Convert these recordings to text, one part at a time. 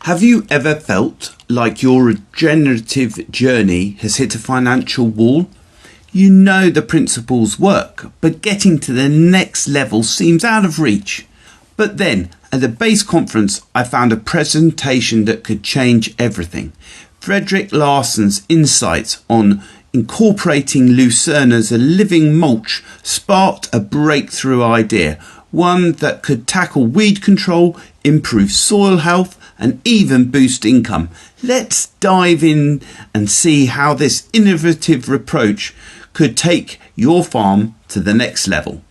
Have you ever felt like your regenerative journey has hit a financial wall? You know the principles work, but getting to the next level seems out of reach. But then, at the base conference, I found a presentation that could change everything. Frederik Larsen's insights on incorporating lucerne as a living mulch sparked a breakthrough idea, one that could tackle weed control, improve soil health, and even boost income. Let's dive in and see how this innovative approach could take your farm to the next level.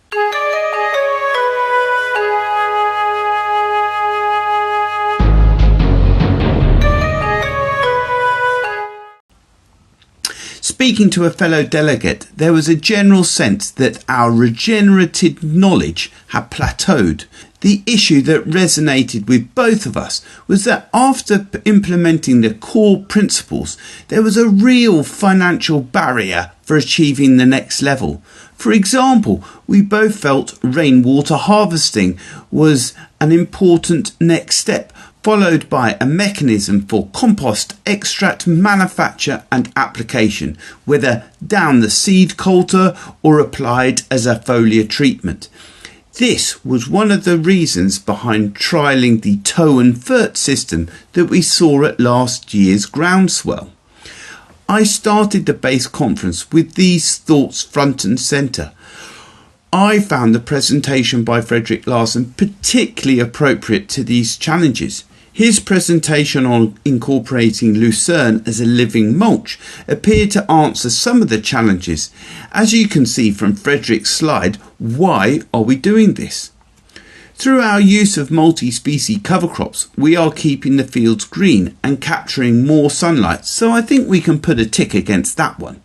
Speaking to a fellow delegate, there was a general sense that our regenerative knowledge had plateaued. The issue that resonated with both of us was that after implementing the core principles, there was a real financial barrier for achieving the next level. For example, we both felt rainwater harvesting was an important next step, followed by a mechanism for compost extract manufacture and application, whether down the seed coulter or applied as a foliar treatment. This was one of the reasons behind trialling the tow and fert system that we saw at last year's groundswell. I started the base conference with these thoughts front and centre. I found the presentation by Frederik Larsen particularly appropriate to these challenges. His presentation on incorporating lucerne as a living mulch appeared to answer some of the challenges. As you can see from Frederik's slide, why are we doing this? Through our use of multi-species cover crops, we are keeping the fields green and capturing more sunlight, so I think we can put a tick against that one.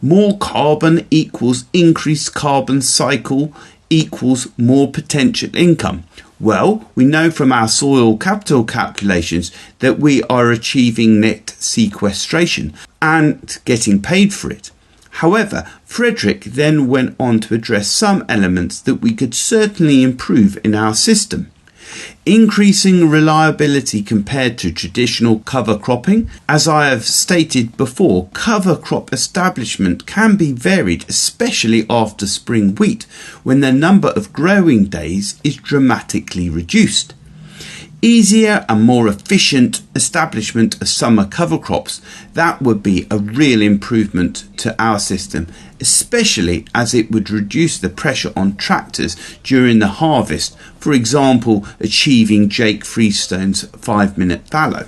More carbon equals increased carbon cycle equals more potential income. Well, we know from our soil capital calculations that we are achieving net sequestration and getting paid for it. However, Frederik then went on to address some elements that we could certainly improve in our system. Increasing reliability compared to traditional cover cropping. As I have stated before, cover crop establishment can be varied, especially after spring wheat, when the number of growing days is dramatically reduced. Easier and more efficient establishment of summer cover crops, that would be a real improvement to our system, especially as it would reduce the pressure on tractors during the harvest, for example achieving Jake Freestone's 5-minute fallow.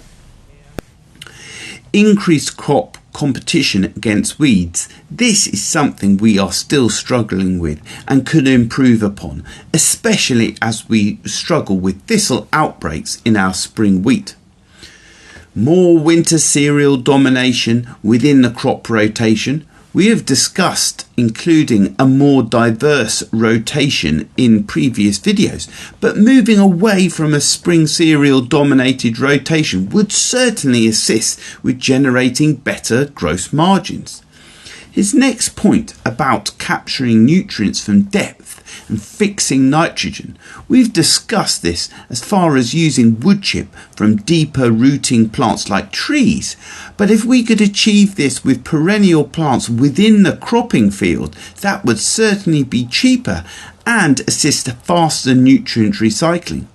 Increased crop competition against weeds. This is something we are still struggling with and could improve upon, especially as we struggle with thistle outbreaks in our spring wheat. More winter cereal domination within the crop rotation. We have discussed including a more diverse rotation in previous videos, but moving away from a spring cereal dominated rotation would certainly assist with generating better gross margins. His next point about capturing nutrients from depth and fixing nitrogen. We've discussed this as far as using wood chip from deeper rooting plants like trees, but if we could achieve this with perennial plants within the cropping field, that would certainly be cheaper and assist faster nutrient recycling.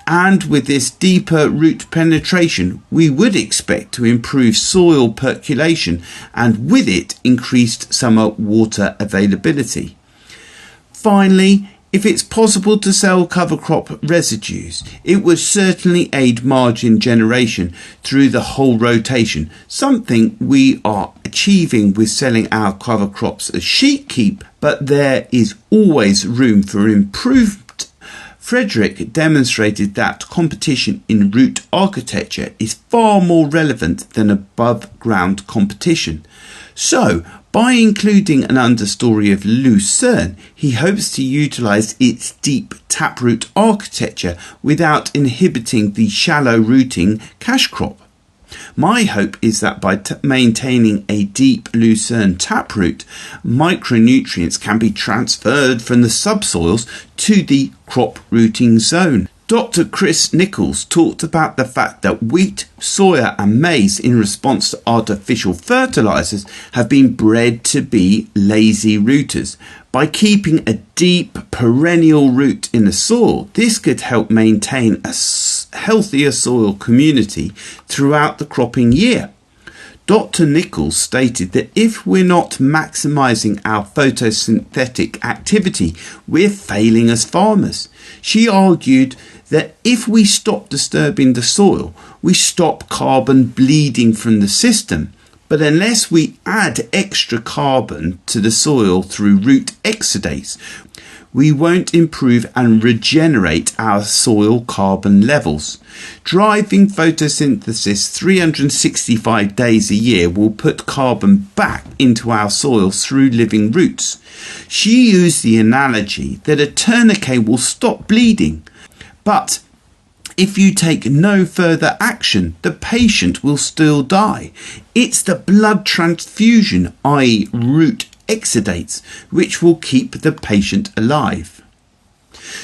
And with this deeper root penetration, we would expect to improve soil percolation and with it increased summer water availability. Finally, if it's possible to sell cover crop residues, it would certainly aid margin generation through the whole rotation, something we are achieving with selling our cover crops as sheep keep, but there is always room for improvement. Frederik demonstrated that competition in root architecture is far more relevant than above ground competition. So, by including an understory of lucerne, he hopes to utilise its deep taproot architecture without inhibiting the shallow rooting cash crop. My hope is that by maintaining a deep lucerne taproot, micronutrients can be transferred from the subsoils to the crop rooting zone. Dr. Chris Nichols talked about the fact that wheat, soya and maize in response to artificial fertilizers have been bred to be lazy rooters. By keeping a deep perennial root in the soil, this could help maintain a healthier soil community throughout the cropping year. Dr. Nichols stated that if we're not maximising our photosynthetic activity, we're failing as farmers. She argued that if we stop disturbing the soil, we stop carbon bleeding from the system. But unless we add extra carbon to the soil through root exudates, we won't improve and regenerate our soil carbon levels. Driving photosynthesis 365 days a year will put carbon back into our soil through living roots. She used the analogy that a tourniquet will stop bleeding, but if you take no further action, the patient will still die. It's the blood transfusion, i.e. root exudates, which will keep the patient alive.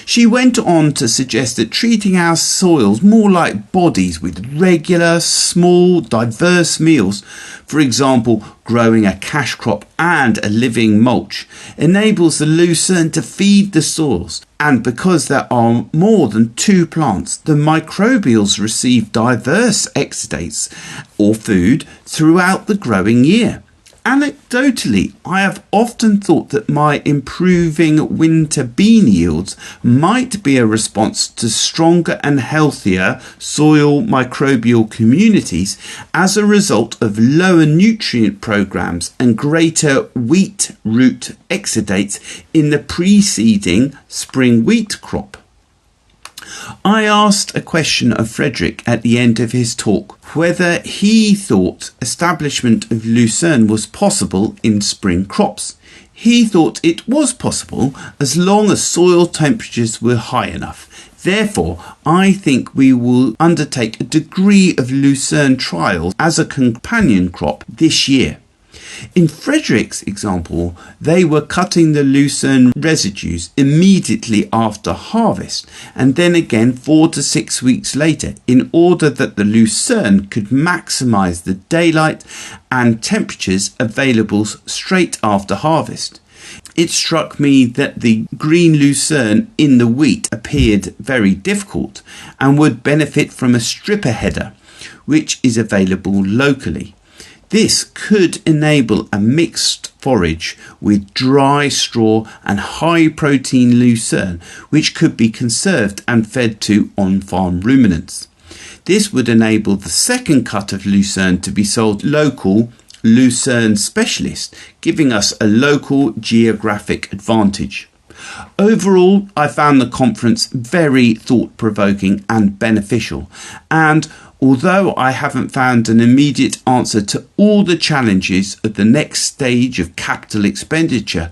She went on to suggest that treating our soils more like bodies with regular, small, diverse meals, for example, growing a cash crop and a living mulch, enables the lucerne to feed the soils. And because there are more than 2 plants, the microbials receive diverse exudates or food throughout the growing year. Anecdotally, I have often thought that my improving winter bean yields might be a response to stronger and healthier soil microbial communities as a result of lower nutrient programs and greater wheat root exudates in the preceding spring wheat crop. I asked a question of Frederik at the end of his talk whether he thought establishment of lucerne was possible in spring crops. He thought it was possible as long as soil temperatures were high enough. Therefore, I think we will undertake a degree of lucerne trials as a companion crop this year. In Frederik's example, they were cutting the lucerne residues immediately after harvest and then again 4 to 6 weeks later in order that the lucerne could maximise the daylight and temperatures available straight after harvest. It struck me that the green lucerne in the wheat appeared very difficult and would benefit from a stripper header, which is available locally. This could enable a mixed forage with dry straw and high protein lucerne, which could be conserved and fed to on-farm ruminants. This would enable the second cut of lucerne to be sold local lucerne specialist, giving us a local geographic advantage. Overall, I found the conference very thought-provoking and beneficial, and although I haven't found an immediate answer to all the challenges of the next stage of capital expenditure,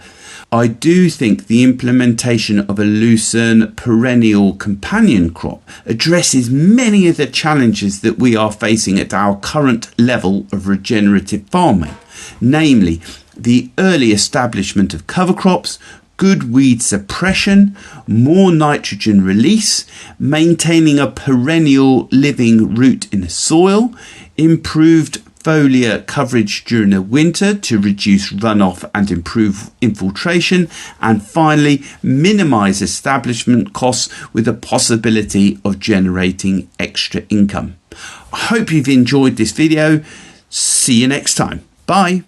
I do think the implementation of a lucerne perennial companion crop addresses many of the challenges that we are facing at our current level of regenerative farming, namely the early establishment of cover crops, good weed suppression, more nitrogen release, maintaining a perennial living root in the soil, improved foliar coverage during the winter to reduce runoff and improve infiltration, and finally minimise establishment costs with the possibility of generating extra income. I hope you've enjoyed this video. See you next time. Bye.